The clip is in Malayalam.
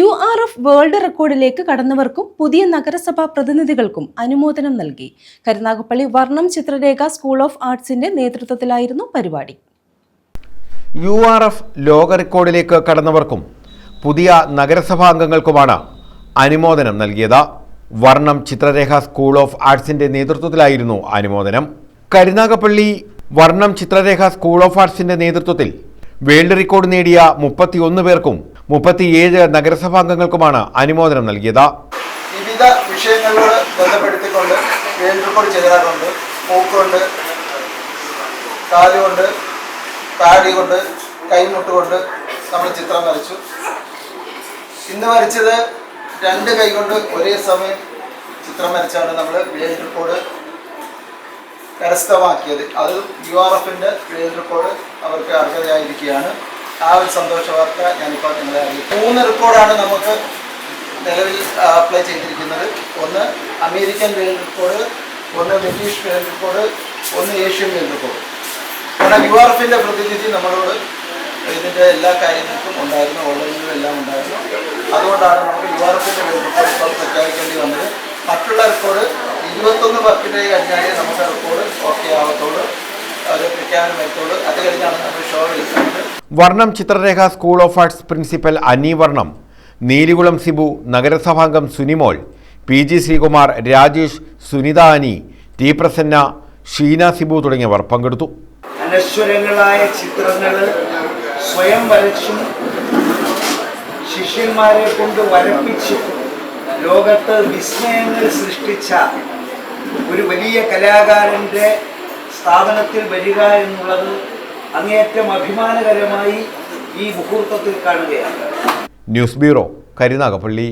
URF വേൾഡ് റെക്കോർഡിലേക്ക് കടന്നവർക്കും പുതിയ നഗരസഭാ പ്രതിനിധികൾക്കും അനുമോദനം നൽകി. കരുനാഗപ്പള്ളി വർണ്ണം ചിത്രരേഖ സ്കൂൾ ഓഫ് ആർട്സിന്റെ നേതൃത്വത്തിലായിരുന്നു പരിപാടി. URF ലോക റെക്കോർഡിലേക്ക് കടന്നവർക്കും പുതിയ നഗരസഭാ അംഗങ്ങൾക്കുമാണ് അനുമോദനം നൽകിയത്. വർണ്ണം ചിത്രരേഖ സ്കൂൾ ഓഫ് ആർട്സിന്റെ നേതൃത്വത്തിലായിരുന്നു അനുമോദനം. കരുനാഗപ്പള്ളി വർണ്ണം ചിത്രരേഖ സ്കൂൾ ഓഫ് ആർട്സിന്റെ നേതൃത്വത്തിൽ വേൾഡ് റെക്കോർഡ് നേടിയ 31 പേർക്കും 37 നഗരസഭാംഗങ്ങൾക്കുമാണ് അനുമോദനം നൽകിയത്. വിവിധ വിഷയങ്ങളോട് ബന്ധപ്പെടുത്തിക്കൊണ്ട് വേൾഡ് റെക്കോർഡ് ചെയ്തിട്ടുണ്ട്. മൂക്കുകൊണ്ട്, കാലുകൊണ്ട്, താടി കൊണ്ട്, കൈമുട്ടുകൊണ്ട് നമ്മൾ ചിത്രം വരച്ചു. ഇന്ന് വരച്ചത് 2 കൈ കൊണ്ട് ഒരേ സമയം ചിത്രം വരച്ചാണ് നമ്മൾ വേൾഡ് റെക്കോർഡ് കരസ്ഥമാക്കിയത്. അത് URFന്റെ വേൾഡ് റെക്കോർഡ് അവർക്ക് അർഹതയായിരിക്കുകയാണ്. ആ ഒരു സന്തോഷ വാർത്ത ഞാനിപ്പോൾ നിങ്ങളെ അറിയിക്കും. 3 റെക്കോർഡാണ് നമുക്ക് നിലവിൽ അപ്ലൈ ചെയ്തിരിക്കുന്നത്. ഒന്ന് അമേരിക്കൻ വേൾഡ് റെക്കോർഡ്, ഒന്ന് ബ്രിട്ടീഷ് വേൾഡ് റെക്കോർഡ്, ഒന്ന് ഏഷ്യൻ വേൾഡ് റെക്കോർഡ്. കാരണം URFന്റെ പ്രതിനിധി നമ്മളോട് ഇതിൻ്റെ എല്ലാ കാര്യങ്ങൾക്കും ഉണ്ടായിരുന്നു, ഓർഡറിലും എല്ലാം ഉണ്ടായിരുന്നു. അതുകൊണ്ടാണ് നമുക്ക് URFന്റെ വേൾഡ് റെക്കോർഡ് ഇപ്പോൾ പ്രഖ്യാപിക്കേണ്ടി വന്നത്. മറ്റുള്ള റെക്കോർഡ് 21 വർക്കിൻ്റെ കഴിഞ്ഞാലേ നമുക്ക് റെക്കോർഡ് ഓക്കെ ആവത്തുള്ളൂ, ഒരു പ്രഖ്യാപനം എത്തുള്ളൂ. അത് കഴിഞ്ഞാണ് നമ്മൾ ഷോ വിളിക്കുന്നത്. വർണ്ണം ചിത്രരേഖ സ്കൂൾ ഓഫ് ആർട്സ് പ്രിൻസിപ്പൽ അനി വർണ്ണം, നീലികുളം സിബു, നഗരസഭാംഗം സുനിമോൾ, PG ശ്രീകുമാർ, രാജേഷ്, സുനിത അനി, ടി പ്രസന്ന, ഷീന സിബു തുടങ്ങിയവർ പങ്കെടുത്തു. അനശ്വരങ്ങളായ ചിത്രങ്ങൾ സ്വയം വരച്ചും ശിഷ്യന്മാരെ കൊണ്ട് വരപ്പിച്ചും ലോകത്ത് വിസ്മയങ്ങൾ സൃഷ്ടിച്ച ഒരു വലിയ കലാകാരൻ്റെ സ്ഥാപനത്തിൽ വരിക എന്നുള്ളത് അങ്ങേയറ്റം അഭിമാനകരമായി ഈ മുഹൂർത്തത്തിൽ കാണുകയാണ്. News bureau, Karunagappally.